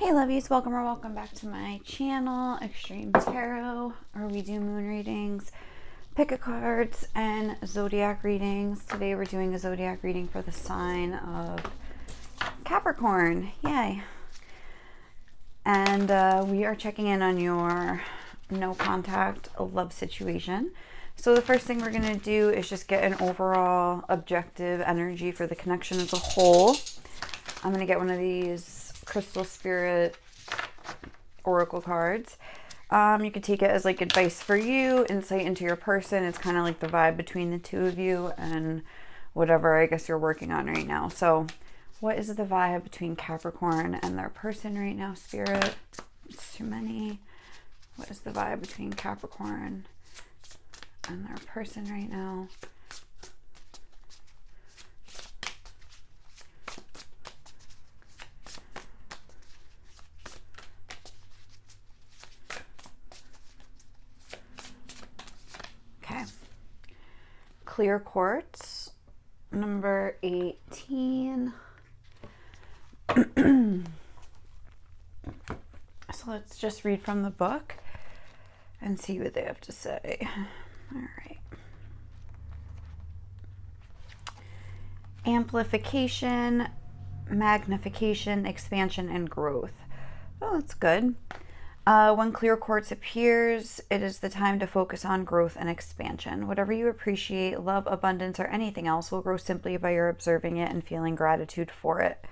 Hey lovies, welcome or welcome back to my channel, Extreme Tarot, where we do moon readings, pick a cards, and zodiac readings. Today we're doing a zodiac reading for the sign of Capricorn. Yay! And we are checking in on your no contact love situation. So the first thing we're going to do is just get an overall objective energy for the connection as a whole. I'm going to get one of these Crystal Spirit Oracle cards. You could take it as like advice for you, insight into your person. It's kind of like the vibe between the two of you and whatever I guess you're working on right now. So what is the vibe between Capricorn and their person right now, Spirit? It's too many. What is the vibe between Capricorn and their person right now? Clear quartz, number 18. So let's just read from the book and see what they have to say. All right. Amplification, magnification, expansion, and growth. Oh, that's good. When clear quartz appears, it is the time to focus on growth and expansion. Whatever you appreciate, love, abundance, or anything else will grow simply by your observing it and feeling gratitude for it.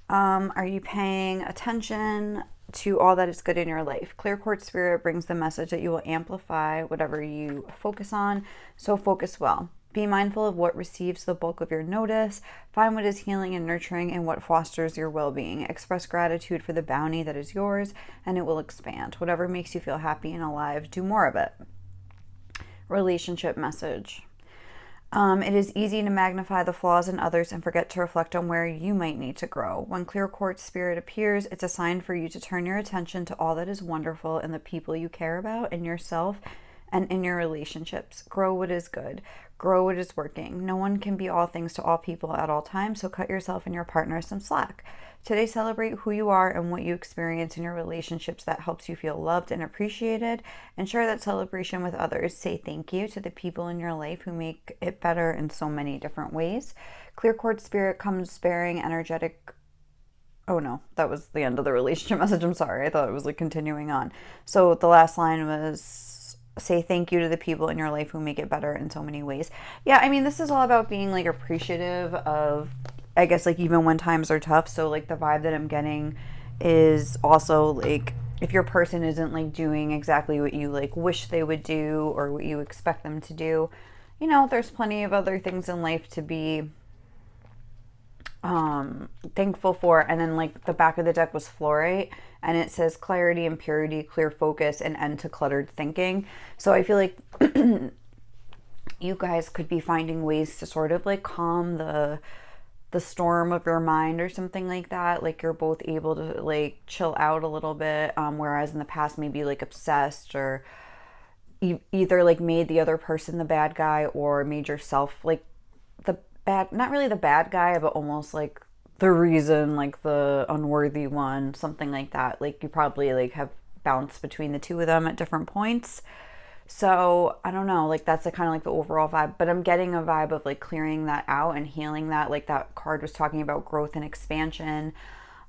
Are you paying attention to all that is good in your life? Clear quartz spirit brings the message that you will amplify whatever you focus on, so focus well. Be mindful of what receives the bulk of your notice. Find what is healing and nurturing and what fosters your well-being. Express gratitude for the bounty that is yours, and it will expand. Whatever makes you feel happy and alive, do more of it. Relationship message. It is easy to magnify the flaws in others and forget to reflect on where you might need to grow. When clear quartz spirit appears, it's a sign for you to turn your attention to all that is wonderful in the people you care about, in yourself, and in your relationships. Grow what is good. Grow what is working. No one can be all things to all people at all times, so cut yourself and your partner some slack. Today, celebrate who you are and what you experience in your relationships that helps you feel loved and appreciated, and share that celebration with others. Say thank you to the people in your life who make it better in so many different ways. Clear quartz spirit comes bearing energetic... Oh no, that was the end of the relationship message. I'm sorry. I thought it was like continuing on. So the last line was... say thank you to the people in your life who make it better in so many ways. Yeah, I mean, this is all about being like appreciative of, I guess, like even when times are tough. So like the vibe that I'm getting is also like if your person isn't like doing exactly what you like wish they would do or what you expect them to do, you know, there's plenty of other things in life to be thankful for. And then like the back of the deck was fluorite, and it says clarity and purity, clear focus, and end to cluttered thinking. So I feel like you guys could be finding ways to sort of like calm the storm of your mind or something like that. Like you're both able to like chill out a little bit, whereas in the past maybe like obsessed or either like made the other person the bad guy or made yourself like the bad, not really the bad guy, but almost like the reason, like the unworthy one, something like that. Like you probably like have bounced between the two of them at different points. So I don't know, like that's the kind of like the overall vibe, but I'm getting a vibe of like clearing that out and healing that. Like that card was talking about growth and expansion,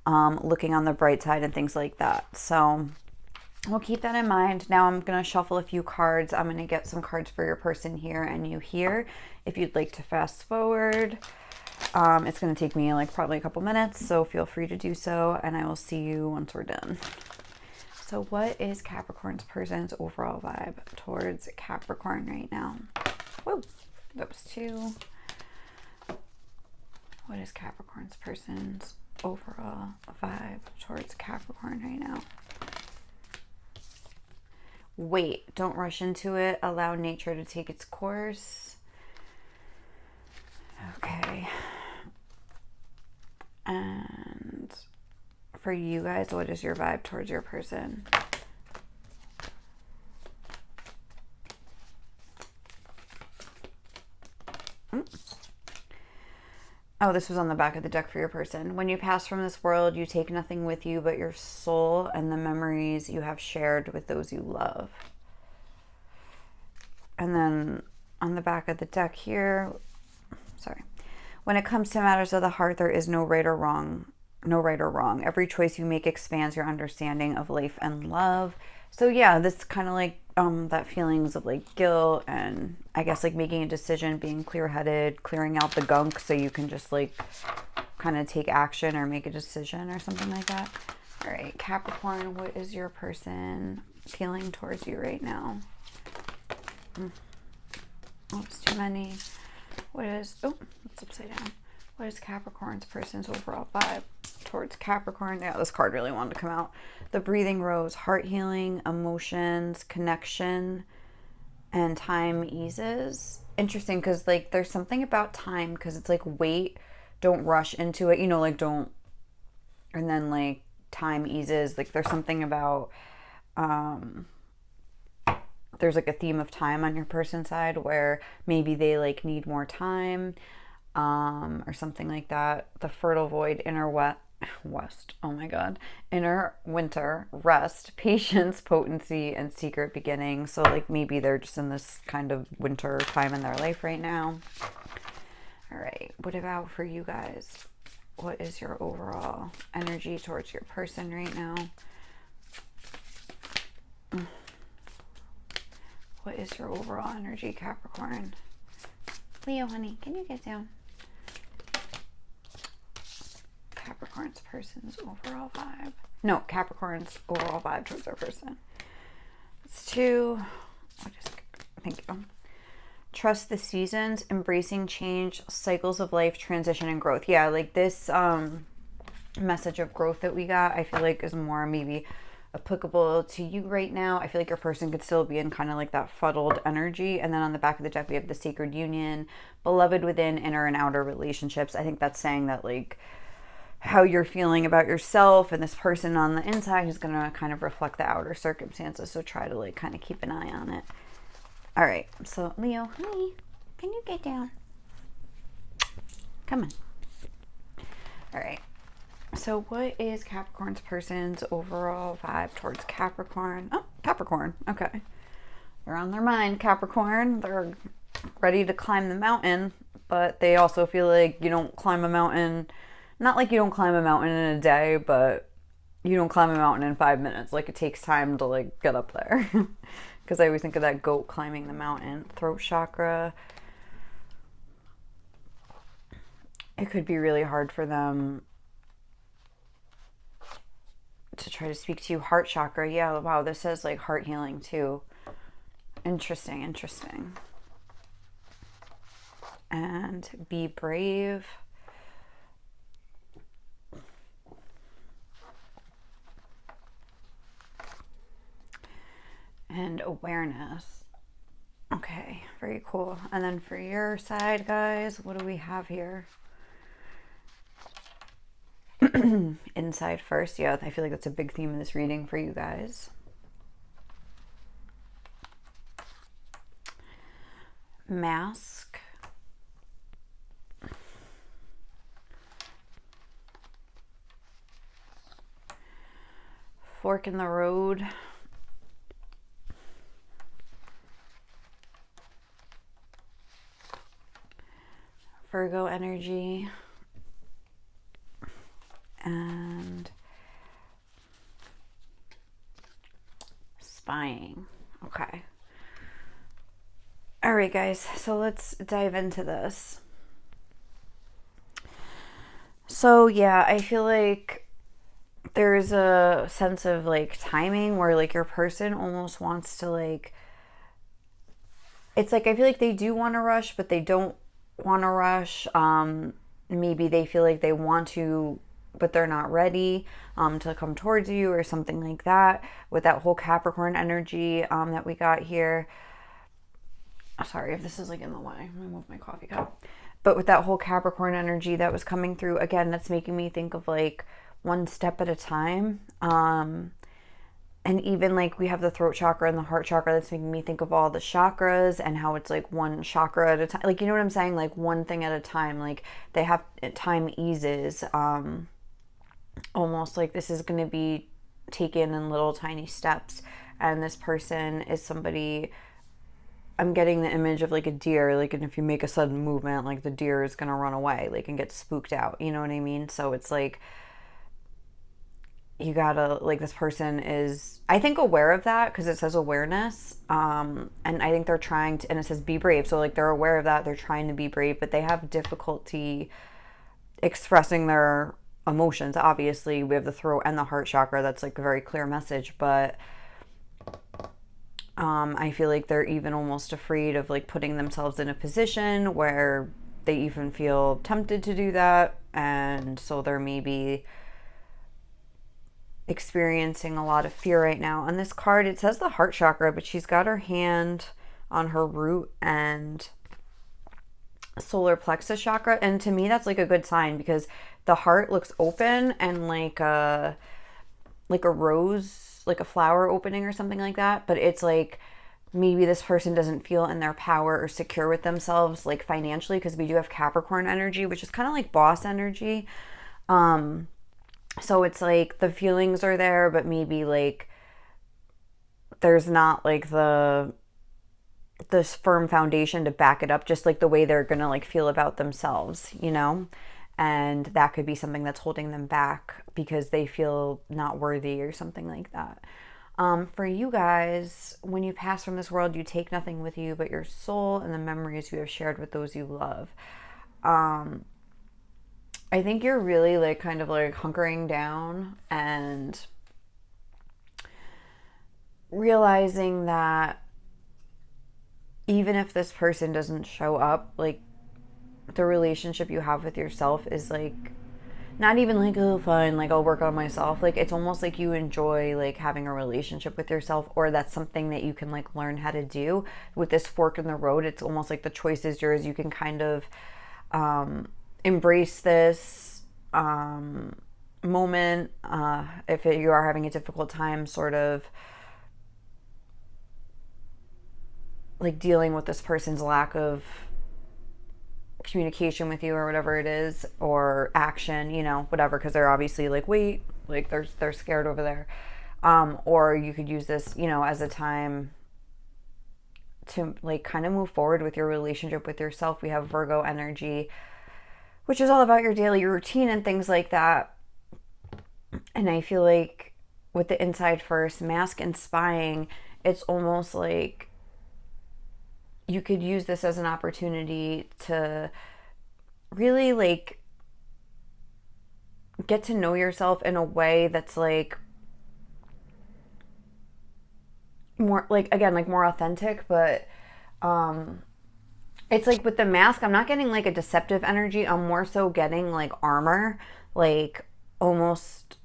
looking on the bright side and things like that. So we'll keep that in mind. Now I'm going to shuffle a few cards. I'm going to get some cards for your person here and you here. If you'd like to fast forward, it's going to take me like probably a couple minutes, so feel free to do so, and I will see you once we're done. So what is Capricorn's person's overall vibe towards Capricorn right now? Whoa, that was two. What is Capricorn's person's overall vibe towards Capricorn right now? Wait, don't rush into it. Allow nature to take its course. Okay. And for you guys, what is your vibe towards your person? Oh, this was on the back of the deck for your person. When you pass from this world, you take nothing with you but your soul and the memories you have shared with those you love. And then on the back of the deck here, sorry. When it comes to matters of the heart, there is no right or wrong. No right or wrong. Every choice you make expands your understanding of life and love. So yeah, this kind of like that feelings of like guilt and I guess like making a decision, being clear-headed, clearing out the gunk so you can just like kind of take action or make a decision or something like that. All right, Capricorn, what is your person feeling towards you right now? Oh, it's too many. What is, oh, it's upside down. What is Capricorn's person's overall vibe towards Capricorn? Yeah, this card really wanted to come out. The breathing rose, heart healing, emotions, connection, and time eases. Interesting, because like there's something about time, because it's like wait, don't rush into it, you know, like don't, and then like time eases. Like there's something about, there's like a theme of time on your person's side where maybe they like need more time, or something like that. The fertile void, west, oh my god, inner winter, rest, patience, potency, and secret beginning. So like maybe they're just in this kind of winter time in their life right now. All right, what about for you guys? What is your overall energy towards your person right now? What is your overall energy, Capricorn? Leo, honey, can you get down? Capricorn's person's overall vibe. No, Capricorn's overall vibe towards their person. It's two. Thank you. Trust the seasons, embracing change, cycles of life, transition, and growth. Yeah, like this message of growth that we got, I feel like is more maybe applicable to you right now. I feel like your person could still be in kind of like that fuddled energy. And then on the back of the deck, we have the sacred union, beloved within, inner and outer relationships. I think that's saying that like how you're feeling about yourself and this person on the inside is going to kind of reflect the outer circumstances. So try to like kind of keep an eye on it. All right. So Leo, honey, can you get down? Come on. All right. So what is Capricorn's person's overall vibe towards Capricorn? Oh, Capricorn. Okay. They're on their mind, Capricorn. They're ready to climb the mountain, but they also feel like you don't climb a mountain, not like you don't climb a mountain in a day, but you don't climb a mountain in 5 minutes. Like it takes time to like get up there. Because I always think of that goat climbing the mountain. Throat chakra. It could be really hard for them to try to speak to you. Heart chakra. Yeah, wow, this says like heart healing too. Interesting, interesting. And be brave. And awareness. Okay, very cool. And then for your side, guys, what do we have here? Inside first. Yeah, I feel like that's a big theme in this reading for you guys. Mask. Fork in the road. Virgo energy. And spying. Okay. All right, guys. So let's dive into this. So yeah, I feel like there's a sense of like timing where like your person almost wants to like, it's like I feel like they do want to rush, but they don't want to rush. Maybe they feel like they want to, but they're not ready to come towards you or something like that, with that whole Capricorn energy that we got here. Sorry if this is like in the way. I'm gonna move my coffee cup. But with that whole Capricorn energy that was coming through, again, that's making me think of like one step at a time. And and even like we have the throat chakra and the heart chakra, that's making me think of all the chakras and how it's like one chakra at a time. Like, you know what I'm saying? Like one thing at a time. Like they have time eases. Almost like this is going to be taken in little tiny steps. And this person is somebody, I'm getting the image of like a deer, like, and if you make a sudden movement, like the deer is going to run away, like, and get spooked out. You know what I mean? So it's like, you gotta, like, this person is, I think, aware of that because it says awareness. And I think they're trying to, and it says be brave. So like they're aware of that. They're trying to be brave, but they have difficulty expressing their emotions. Obviously, we have the throat and the heart chakra. That's like a very clear message, but I feel like they're even almost afraid of like putting themselves in a position where they even feel tempted to do that. And so they're maybe experiencing a lot of fear right now. On this card, it says the heart chakra, but she's got her hand on her root and solar plexus chakra. And to me, that's like a good sign because the heart looks open and like a rose, like a flower opening or something like that. But it's like maybe this person doesn't feel in their power or secure with themselves, like financially, because we do have Capricorn energy, which is kind of like boss energy. So it's like the feelings are there, but maybe like there's not like this firm foundation to back it up, just like the way they're gonna like feel about themselves, you know? And that could be something that's holding them back because they feel not worthy or something like that. For you guys, when you pass from this world, you take nothing with you but your soul and the memories you have shared with those you love. I think you're really like kind of like hunkering down and realizing that even if this person doesn't show up, like the relationship you have with yourself is like not even like, oh, fine, like I'll work on myself. Like it's almost like you enjoy like having a relationship with yourself, or that's something that you can like learn how to do. With this fork in the road, it's almost like the choice is yours. You can kind of embrace this moment if you are having a difficult time sort of like dealing with this person's lack of communication with you or whatever it is, or action, you know, whatever, because they're obviously like, wait, like they're scared over there. Or you could use this, you know, as a time to like kind of move forward with your relationship with yourself. We have Virgo energy, which is all about your daily routine and things like that. And I feel like with the inside first, mask and spying, it's almost like you could use this as an opportunity to really like get to know yourself in a way that's like more like, again, like more authentic. But it's like with the mask, I'm not getting like a deceptive energy. I'm more so getting like armor, like almost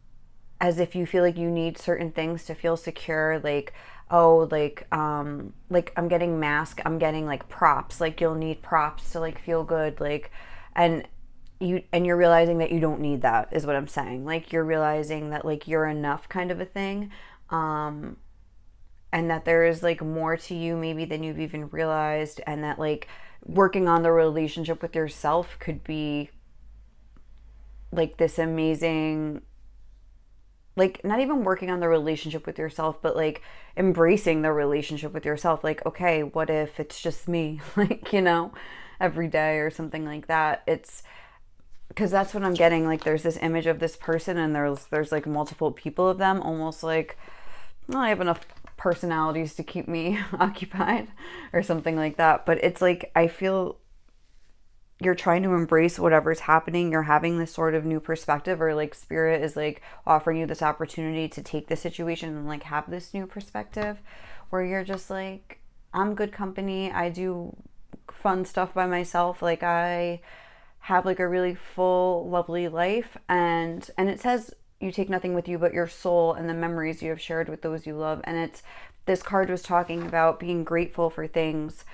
as if you feel like you need certain things to feel secure. Like, oh, like I'm getting mask, I'm getting like props, like you'll need props to like feel good, like, and you're realizing that you don't need that, is what I'm saying. Like you're realizing that like you're enough, kind of a thing. And that there is like more to you maybe than you've even realized, and that like working on the relationship with yourself could be like this amazing, like not even working on the relationship with yourself, but like embracing the relationship with yourself. Like, okay, what if it's just me, like, you know, every day or something like that. It's because that's what I'm getting. Like there's this image of this person and there's like multiple people of them, almost like, well, I have enough personalities to keep me occupied or something like that. But it's like, I feel you're trying to embrace whatever's happening. You're having this sort of new perspective, or like spirit is like offering you this opportunity to take the situation and like have this new perspective where you're just like, I'm good company. I do fun stuff by myself. Like I have like a really full, lovely life. And it says you take nothing with you but your soul and the memories you have shared with those you love. And it's, this card was talking about being grateful for things.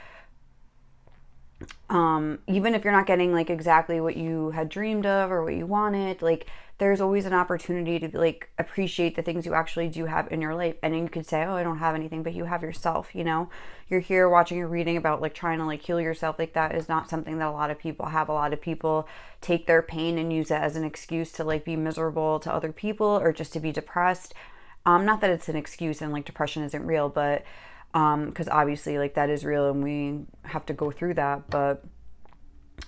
Even if you're not getting like exactly what you had dreamed of or what you wanted, like there's always an opportunity to like appreciate the things you actually do have in your life. And then you could say, oh, I don't have anything, but you have yourself, you know. You're here watching or reading about like trying to like heal yourself. Like that is not something that a lot of people have. A lot of people take their pain and use it as an excuse to like be miserable to other people or just to be depressed. Not that it's an excuse and like depression isn't real, but because obviously like that is real and we have to go through that, but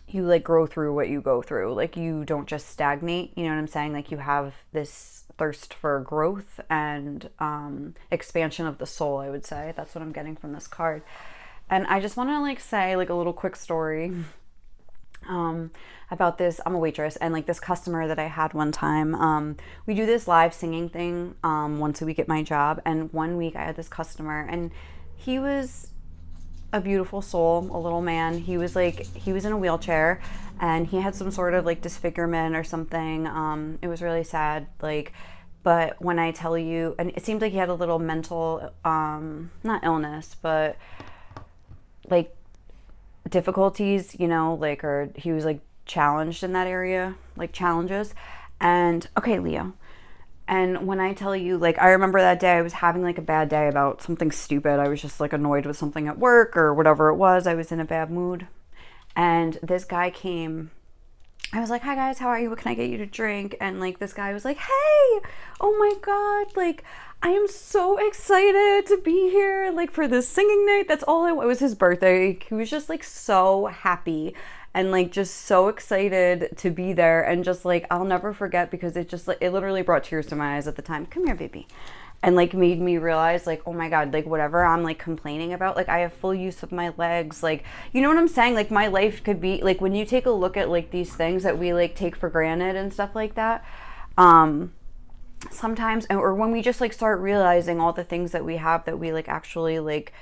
you like grow through what you go through. Like you don't just stagnate, you know what I'm saying? Like you have this thirst for growth and expansion of the soul, I would say. That's what I'm getting from this card. And I just want to like say like a little quick story about this. I'm a waitress, and like this customer that I had one time, we do this live singing thing once a week at my job. And one week I had this customer, and he was a beautiful soul, a little man. He was in a wheelchair, and he had some sort of like disfigurement or something. It was really sad, like, but when I tell you, and it seemed like he had a little mental not illness, but like difficulties, you know, like, or he was like challenged in that area, like challenges. And okay, Leo, and when I tell you, like, I remember that day I was having like a bad day about something stupid. I was just like annoyed with something at work or whatever it was. I was in a bad mood. And this guy came. I was like, hi guys, how are you? What can I get you to drink? And like this guy was like, hey, oh my God, like I am so excited to be here, like for this singing night. That's all it was his birthday. He was just like so happy and like just so excited to be there. And just like, I'll never forget, because it just like, it literally brought tears to my eyes at the time. Come here, baby. And like made me realize like, oh my God, like whatever I'm like complaining about, like I have full use of my legs. Like, you know what I'm saying? Like my life could be like, when you take a look at like these things that we like take for granted and stuff like that, sometimes, or when we just like start realizing all the things that we have that we like actually like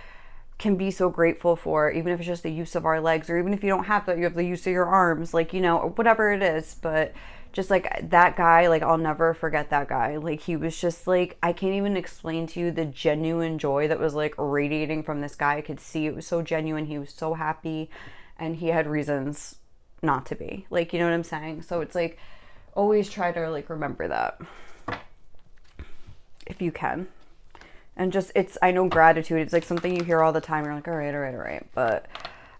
can be so grateful for, even if it's just the use of our legs, or even if you don't have that, you have the use of your arms, like, you know, whatever it is. But just like that guy, like I'll never forget that guy. Like he was just like, I can't even explain to you the genuine joy that was like radiating from this guy. I could see it was so genuine. He was so happy, and he had reasons not to be, like, you know what I'm saying? So it's like, always try to like remember that if you can. And just, it's, I know gratitude, it's like something you hear all the time. You're like, all right. But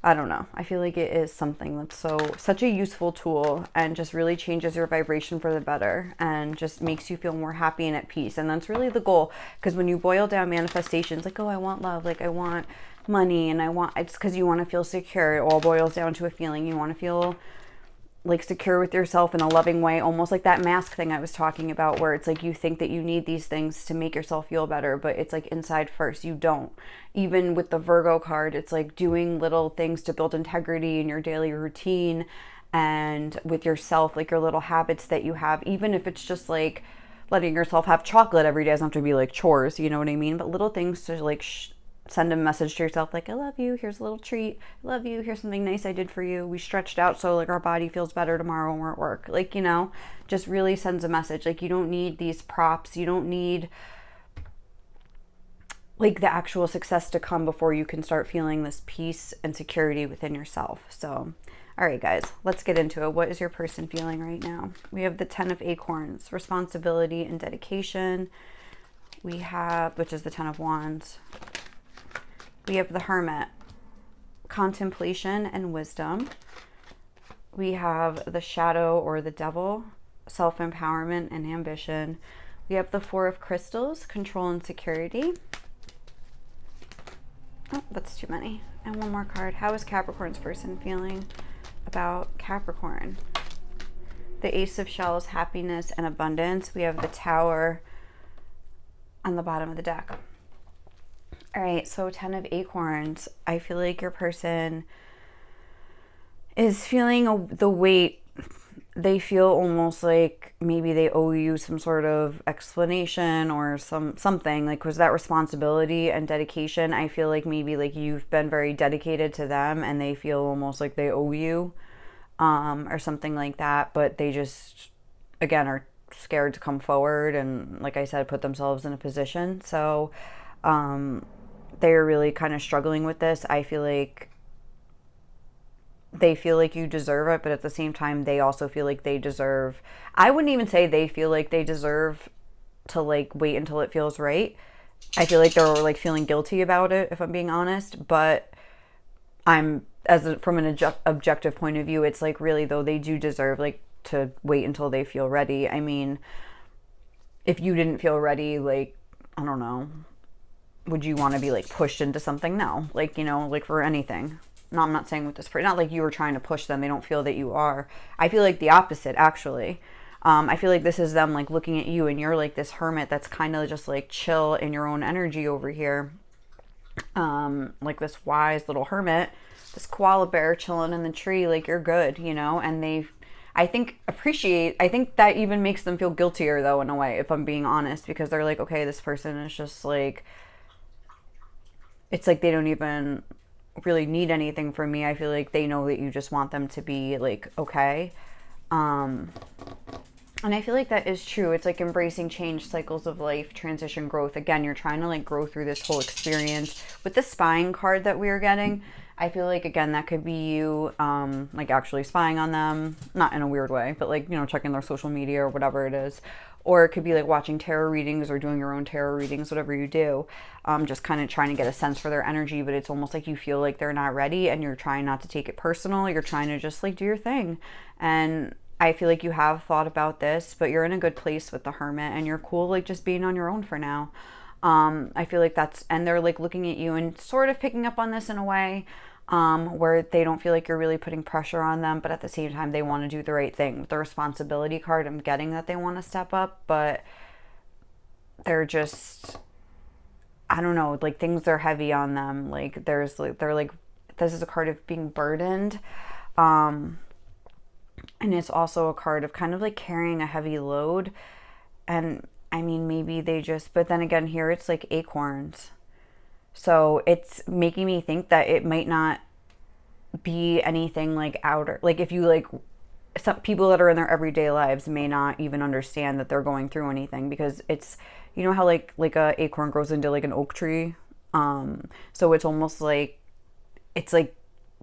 I don't know. I feel like it is something that's such a useful tool, and just really changes your vibration for the better, and just makes you feel more happy and at peace. And that's really the goal. Because when you boil down manifestations, like, oh, I want love, like I want money, and it's because you want to feel secure. It all boils down to a feeling. You want to feel like secure with yourself in a loving way, almost like that mask thing I was talking about, where it's like you think that you need these things to make yourself feel better, but it's like inside first. You don't. Even with the Virgo card, it's like doing little things to build integrity in your daily routine and with yourself, like your little habits that you have, even if it's just like letting yourself have chocolate every day. It doesn't have to be like chores, you know what I mean? But little things to like send a message to yourself, like, I love you, here's a little treat, I love you, here's something nice I did for you, we stretched out so like our body feels better tomorrow when we're at work. Like, you know, just really sends a message. Like, you don't need these props, you don't need like the actual success to come before you can start feeling this peace and security within yourself. So all right guys, let's get into it. What is your person feeling right now? We have the 10 of Acorns, responsibility and dedication. We have, which is the 10 of Wands. We have the Hermit, contemplation and wisdom. We have the Shadow or the Devil, self-empowerment and ambition. We have the 4 of Crystals, control and security. Oh, that's too many. And one more card. How is Capricorn's person feeling about Capricorn? The Ace of Shells, happiness and abundance. We have the Tower on the bottom of the deck. All right, so 10 of Acorns. I feel like your person is feeling the weight. They feel almost like maybe they owe you some sort of explanation or something, like, was that responsibility and dedication. I feel like maybe like you've been very dedicated to them and they feel almost like they owe you or something like that, but they just, again, are scared to come forward and, like I said, put themselves in a position. So they're really kind of struggling with this. I feel like they feel like you deserve it, but at the same time, they also feel like they deserve, I wouldn't even say they feel like they deserve to like wait until it feels right. I feel like they're like feeling guilty about it, if I'm being honest. But from an objective point of view, it's like really though they do deserve like to wait until they feel ready. I mean, if you didn't feel ready, like, I don't know, would you want to be like pushed into something? No, like, like for anything. No, I'm not saying with this person, not like you were trying to push them. They don't feel that you are. I feel like the opposite, actually. I feel like this is them like looking at you, and you're like this hermit that's kind of just like chill in your own energy over here. Like this wise little hermit, this koala bear chilling in the tree, like you're good, and I think that even makes them feel guiltier though, in a way, if I'm being honest, because they're like, okay, this person is just like, it's like they don't even really need anything from me. I feel like they know that you just want them to be like okay. Um, and I feel like that is true. It's like embracing change, cycles of life, transition, growth. Again, you're trying to like grow through this whole experience. With the spying card that we are getting, I feel like, again, that could be you like actually spying on them, not in a weird way, but like, checking their social media or whatever it is. Or it could be like watching tarot readings or doing your own tarot readings, whatever you do. Just kind of trying to get a sense for their energy, but it's almost like you feel like they're not ready and you're trying not to take it personal. You're trying to just like do your thing. And I feel like you have thought about this, but you're in a good place with the hermit and you're cool like just being on your own for now. I feel like and they're like looking at you and sort of picking up on this in a way, where they don't feel like you're really putting pressure on them, but at the same time, they want to do the right thing. With the responsibility card, I'm getting that they want to step up, but they're just, I don't know, like things are heavy on them. Like they're like, this is a card of being burdened. And it's also a card of kind of like carrying a heavy load. And I mean, maybe but then again, here it's like acorns. So it's making me think that it might not be anything like outer. Like if you like, some people that are in their everyday lives may not even understand that they're going through anything, because it's, how like a acorn grows into like an oak tree. So it's almost like, it's like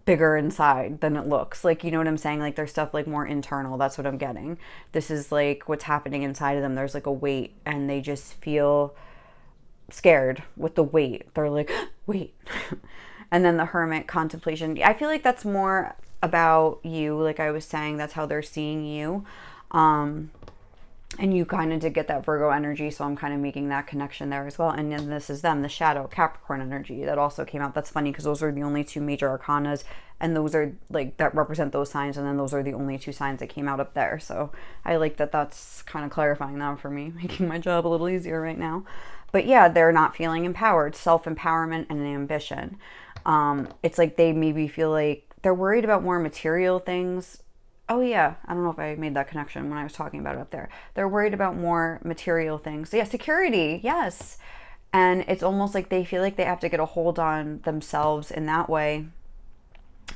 bigger inside than it looks. Like, you know what I'm saying? Like there's stuff like more internal. That's what I'm getting. This is like what's happening inside of them. There's like a weight and they just feel scared with the weight. They're like, wait. And then the hermit, contemplation. I feel like that's more about you. Like I was saying, that's how they're seeing you. And you kind of did get that Virgo energy, so I'm kind of making that connection there as well. And then this is them, the shadow Capricorn energy that also came out. That's funny because those are the only two major arcanas, and those are like that represent those signs, and then those are the only two signs that came out up there. So I like that. That's kind of clarifying that for me, making my job a little easier right now. But yeah, they're not feeling empowered, self-empowerment and ambition. It's like they maybe feel like they're worried about more material things. Oh yeah, I don't know if I made that connection when I was talking about it up there. They're worried about more material things. Yeah, security, yes. And it's almost like they feel like they have to get a hold on themselves in that way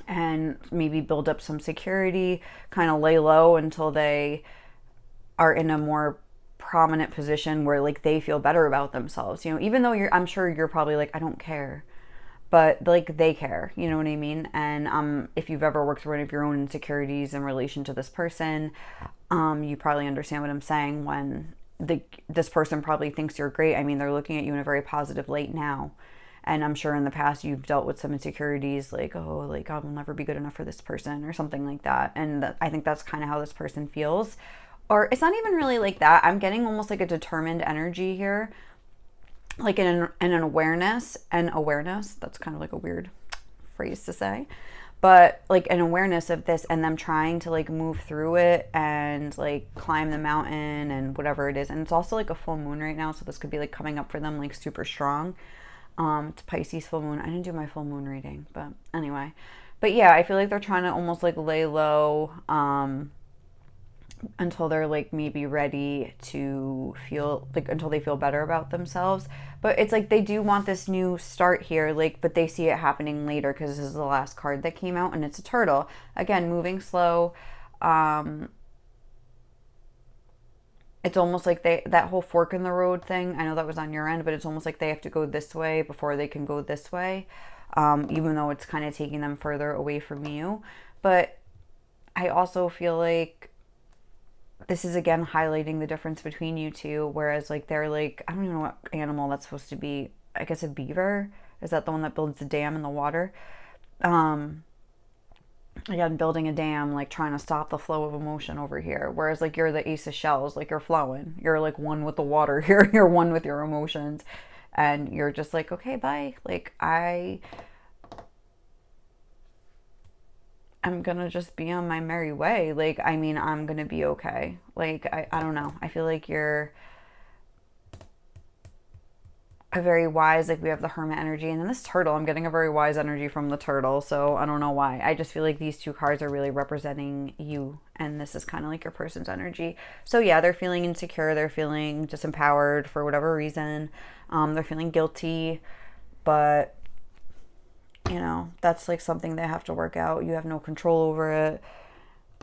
and maybe build up some security, kind of lay low until they are in a more prominent position where like they feel better about themselves. Even though I'm sure you're probably like, I don't care, but like they care, you know what I mean? And if you've ever worked through one of your own insecurities in relation to this person, you probably understand what I'm saying when this person probably thinks you're great. I mean, they're looking at you in a very positive light now. And I'm sure in the past you've dealt with some insecurities like, oh, like I will never be good enough for this person or something like that. And I think that's kind of how this person feels. Or it's not even really like that. I'm getting almost like a determined energy here, like an awareness. That's kind of like a weird phrase to say, but like an awareness of this and them trying to like move through it and like climb the mountain and whatever it is. And it's also like a full moon right now, so this could be like coming up for them like super strong. It's Pisces full moon. I didn't do my full moon reading, but anyway. But yeah, I feel like they're trying to almost like lay low until they're like maybe ready to feel like, until they feel better about themselves. But it's like they do want this new start here, like, but they see it happening later because this is the last card that came out and it's a turtle. Again, moving slow. It's almost like that whole fork in the road thing. I know that was on your end, but it's almost like they have to go this way before they can go this way. Even though it's kind of taking them further away from you. But I also feel like this is again highlighting the difference between you two, whereas like they're like, I don't even know what animal that's supposed to be. I guess a beaver. Is that the one that builds the dam in the water? Um, Again, building a dam, like trying to stop the flow of emotion over here. Whereas like you're the ace of shells, like you're flowing. You're like one with the water here. You're one with your emotions. And you're just like, okay, bye. Like I'm gonna just be on my merry way. Like, I mean, I'm gonna be okay. Like, I don't know. I feel like you're a very wise, like we have the hermit energy, and then this turtle, I'm getting a very wise energy from the turtle, so I don't know why. I just feel like these two cards are really representing you, and this is kind of like your person's energy. So yeah, they're feeling insecure, they're feeling disempowered for whatever reason. They're feeling guilty, but you know, that's like something they have to work out. You have no control over it.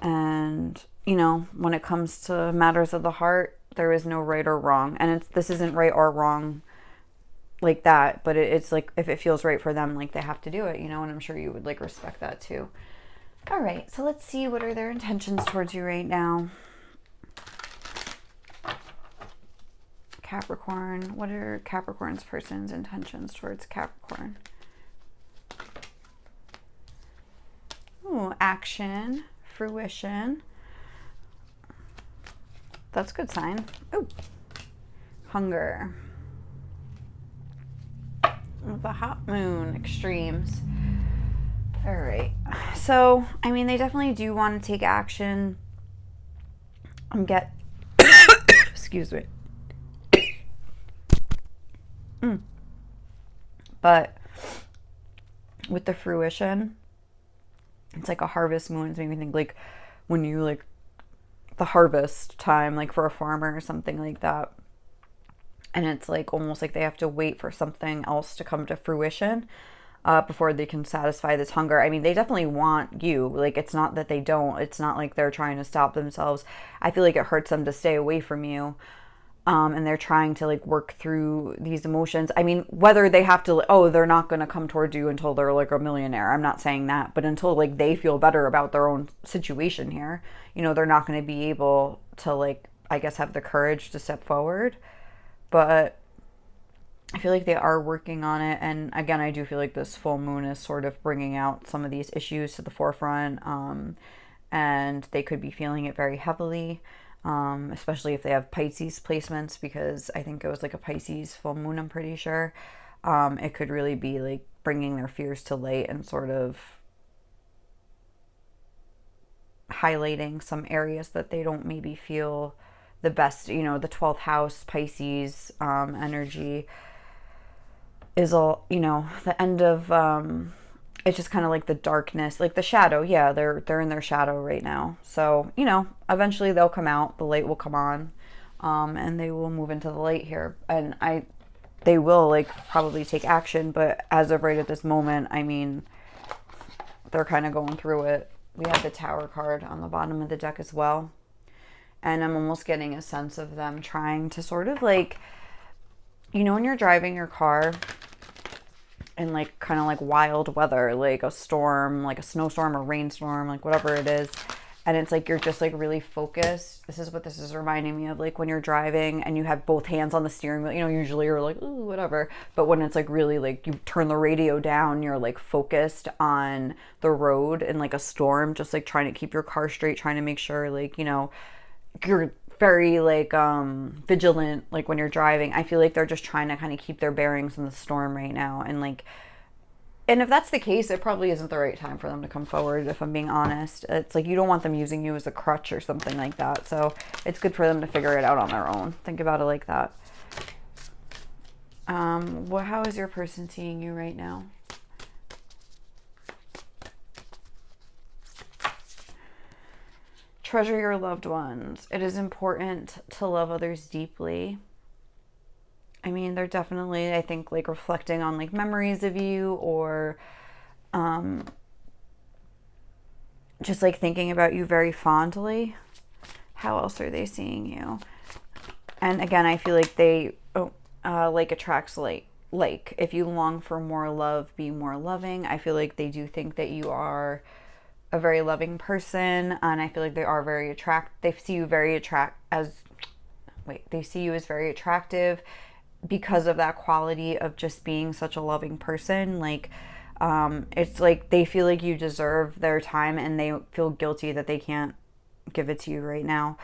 And you know, when it comes to matters of the heart, there is no right or wrong, and this isn't right or wrong like that, but it's like if it feels right for them, like they have to do it, you know, and I'm sure you would like respect that too. All right, so let's see, what are their intentions towards you right now? Capricorn, what are Capricorn's person's intentions towards Capricorn? Ooh, action, fruition. That's a good sign. Ooh, hunger. The hot moon, extremes. All right. So, I mean, they definitely do want to take action. Excuse me. But with the fruition, it's like a harvest moon. It's making me think like when you like the harvest time, like for a farmer or something like that. And it's like almost like they have to wait for something else to come to fruition before they can satisfy this hunger. I mean, they definitely want you. Like, it's not that they don't. It's not like they're trying to stop themselves. I feel like it hurts them to stay away from you. And they're trying to like work through these emotions. I mean, whether they have to, oh, they're not going to come towards you until they're like a millionaire. I'm not saying that. But until like they feel better about their own situation here, you know, they're not going to be able to like, I guess, have the courage to step forward. But I feel like they are working on it. And again, I do feel like this full moon is sort of bringing out some of these issues to the forefront. And they could be feeling it very heavily, especially if they have Pisces placements, because I think it was like a Pisces full moon, I'm pretty sure. It could really be like bringing their fears to light and sort of highlighting some areas that they don't maybe feel the best. You know, the 12th house Pisces energy is all, you know, the end of it's just kind of like the darkness, like the shadow. Yeah, they're in their shadow right now. So, you know, eventually they'll come out, the light will come on, and they will move into the light here. And they will like probably take action, but as of right at this moment, I mean, they're kind of going through it. We have the Tower card on the bottom of the deck as well. And I'm almost getting a sense of them trying to sort of like, you know, when you're driving your car in like kind of like wild weather, like a storm, like a snowstorm or rainstorm, like whatever it is. And it's like you're just like really focused. This is what this is reminding me of, like when you're driving and you have both hands on the steering wheel. You know, usually you're like, ooh, whatever. But when it's like really like you turn the radio down, you're like focused on the road in like a storm, just like trying to keep your car straight, trying to make sure like, you know, you're very like vigilant like when you're driving. I feel like they're just trying to kind of keep their bearings in the storm right now. And like, and if that's the case, it probably isn't the right time for them to come forward, if I'm being honest. It's like you don't want them using you as a crutch or something like that. So it's good for them to figure it out on their own. Think about it like that. How is your person seeing you right now? Treasure your loved ones. It is important to love others deeply. I mean, they're definitely, I think, like reflecting on like memories of you, or just like thinking about you very fondly. How else are they seeing you? And again, I feel like like attracts like. Like if you long for more love, be more loving. I feel like they do think that you are a very loving person, and I feel like they are very they see you very they see you as very attractive because of that quality of just being such a loving person. Like, it's like they feel like you deserve their time, and they feel guilty that they can't give it to you right now.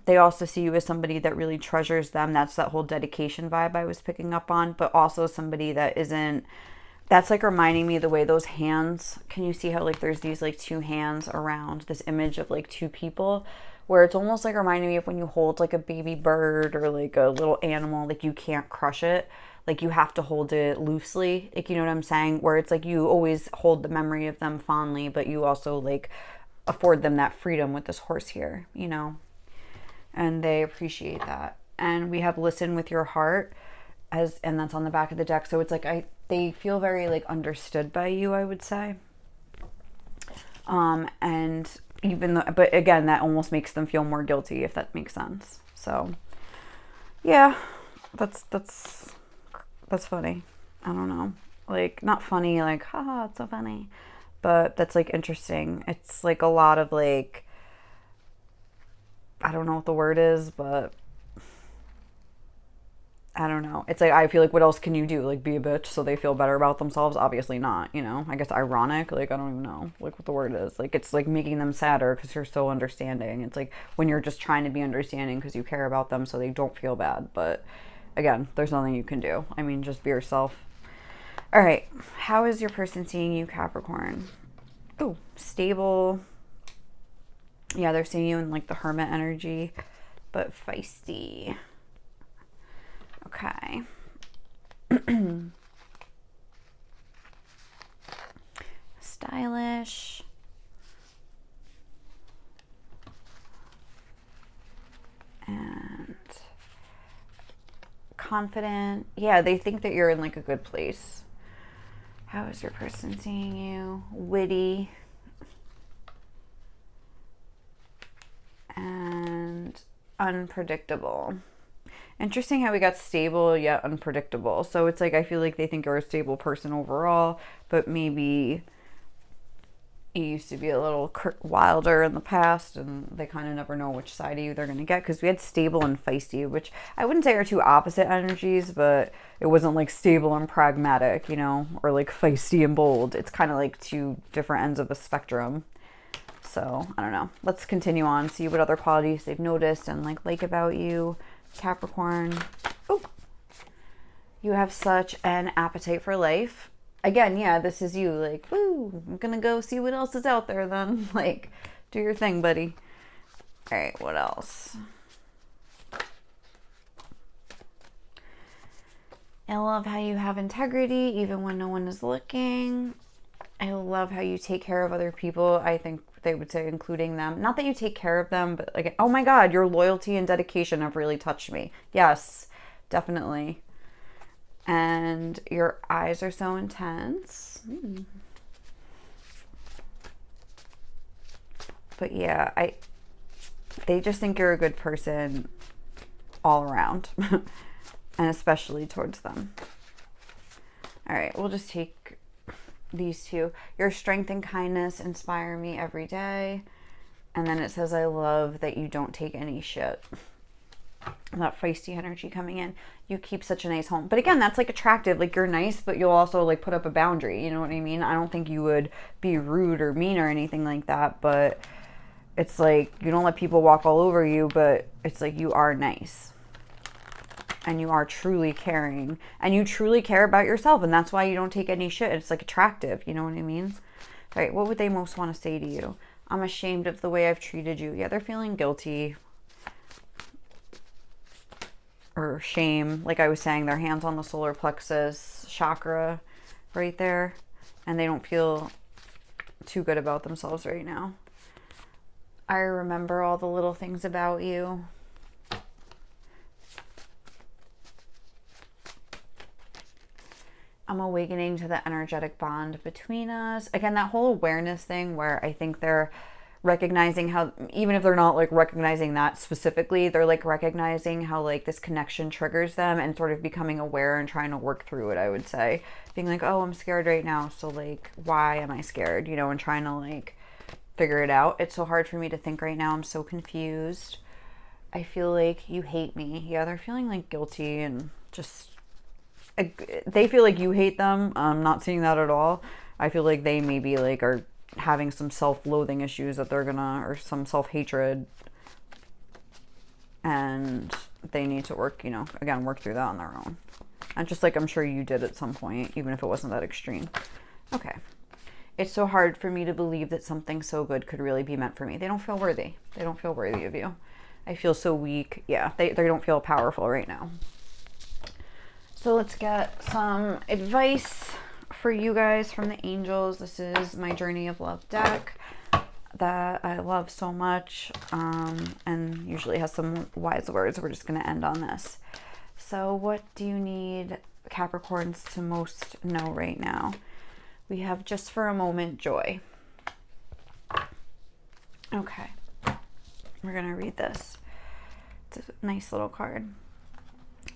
They also see you as somebody that really treasures them. That's that whole dedication vibe I was picking up on, but also somebody that isn't, that's like reminding me the way those hands, can you see how like there's these like two hands around this image of like two people, where it's almost like reminding me of when you hold like a baby bird or like a little animal, like you can't crush it. Like you have to hold it loosely. Like, you know what I'm saying? Where it's like you always hold the memory of them fondly, but you also like afford them that freedom with this horse here, you know? And they appreciate that. And we have listen with your heart, and that's on the back of the deck. So it's like they feel very like understood by you, I would say. And even though, but again, that almost makes them feel more guilty, if that makes sense. So yeah, that's funny. I don't know, like not funny like haha it's so funny, but that's like interesting. It's like a lot of like, I don't know what the word is, but I don't know. It's like, I feel like, what else can you do? Like, be a bitch so they feel better about themselves? Obviously not, you know? I guess ironic. Like, I don't even know, like, what the word is. Like, it's, like, making them sadder because you're so understanding. It's, like, when you're just trying to be understanding because you care about them so they don't feel bad. But, again, there's nothing you can do. I mean, just be yourself. All right. How is your person seeing you, Capricorn? Ooh, stable. Yeah, they're seeing you in, like, the hermit energy, but feisty. Okay. Stylish. And confident. Yeah, they think that you're in like a good place. How is your person seeing you? Witty. And unpredictable. Interesting how we got stable yet unpredictable. So it's like, I feel like they think you're a stable person overall, but maybe you used to be a little wilder in the past, and they kind of never know which side of you they're going to get, because we had stable and feisty, which I wouldn't say are two opposite energies, but it wasn't like stable and pragmatic, you know, or like feisty and bold. It's kind of like two different ends of the spectrum. So I don't know. Let's continue on, see what other qualities they've noticed and like about you, Capricorn. Oh, you have such an appetite for life. Again, yeah, this is you. Like, woo, I'm gonna go see what else is out there then. Like, do your thing, buddy. All right, what else? I love how you have integrity even when no one is looking. I love how you take care of other people. I think they would say including them. Not that you take care of them, but like, oh my God, your loyalty and dedication have really touched me. Yes, definitely. And your eyes are so intense. But yeah, they just think you're a good person all around. And especially towards them. All right, we'll just take these two. Your strength and kindness inspire me every day. And then it says, I love that you don't take any shit. That feisty energy coming in. You keep such a nice home. But again, that's like attractive. Like, you're nice, but you'll also like put up a boundary. You know what I mean? I don't think you would be rude or mean or anything like that. But it's like, you don't let people walk all over you, but it's like you are nice. And you are truly caring. And you truly care about yourself. And that's why you don't take any shit. It's like attractive. You know what I mean? All right, what would they most want to say to you? I'm ashamed of the way I've treated you. Yeah, they're feeling guilty. Or shame. Like I was saying, their hands on the solar plexus chakra right there. And they don't feel too good about themselves right now. I remember all the little things about you. I'm awakening to the energetic bond between us. Again, that whole awareness thing where I think they're recognizing how, even if they're not like recognizing that specifically, they're like recognizing how like this connection triggers them and sort of becoming aware and trying to work through it, I would say. Being like, oh, I'm scared right now. So like, why am I scared? You know, and trying to like figure it out. It's so hard for me to think right now. I'm so confused. I feel like you hate me. Yeah, they're feeling like guilty and just, they feel like you hate them. I'm not seeing that at all. I feel like they maybe like are having some self-loathing issues that they're gonna, or some self-hatred, and they need to work, you know, again, work through that on their own. And just like I'm sure you did at some point, even if it wasn't that extreme. Okay. It's so hard for me to believe that something so good could really be meant for me. They don't feel worthy. They don't feel worthy of you. I feel so weak. Yeah, they don't feel powerful right now. So let's get some advice for you guys from the angels. This is my Journey of Love deck that I love so much, and usually has some wise words. We're just going to end on this. So what do you need Capricorns to most know right now? We have just for a moment, joy. Okay. We're going to read this. It's a nice little card.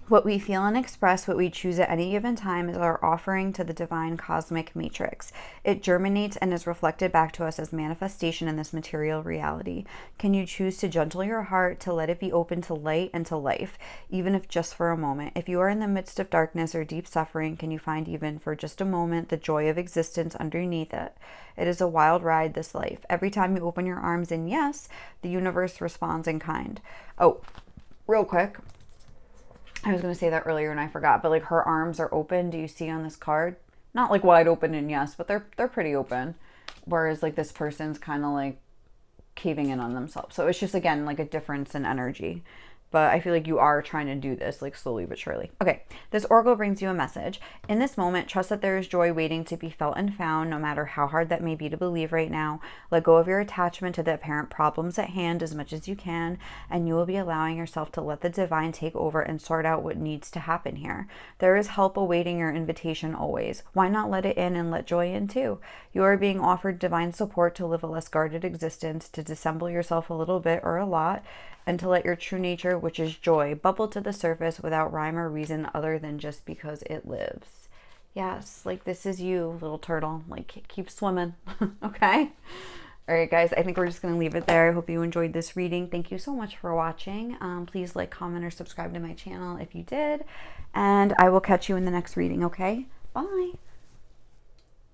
What we feel and express, what we choose at any given time, is our offering to the divine cosmic matrix. It germinates and is reflected back to us as manifestation in this material reality. Can you choose to gentle your heart, to let it be open to light and to life, even if just for a moment? If you are in the midst of darkness or deep suffering, can you find even for just a moment the joy of existence underneath it? It is a wild ride, this life. Every time you open your arms in yes, the universe responds in kind. Oh, real quick. I was going to say that earlier and I forgot, but like her arms are open. Do you see on this card? Not like wide open and yes, but they're pretty open. Whereas like this person's kind of like caving in on themselves. So it's just, again, like a difference in energy. But I feel like you are trying to do this like slowly but surely. Okay, this oracle brings you a message. In this moment, trust that there is joy waiting to be felt and found, no matter how hard that may be to believe right now. Let go of your attachment to the apparent problems at hand as much as you can, and you will be allowing yourself to let the divine take over and sort out what needs to happen here. There is help awaiting your invitation always. Why not let it in and let joy in too? You are being offered divine support to live a less guarded existence, to dissemble yourself a little bit or a lot, and to let your true nature, which is joy, bubble to the surface without rhyme or reason other than just because it lives. Yes, like this is you, little turtle. Like, keep swimming. Okay? All right, guys, I think we're just going to leave it there. I hope you enjoyed this reading. Thank you so much for watching. Please like, comment, or subscribe to my channel if you did. And I will catch you in the next reading, okay? Bye.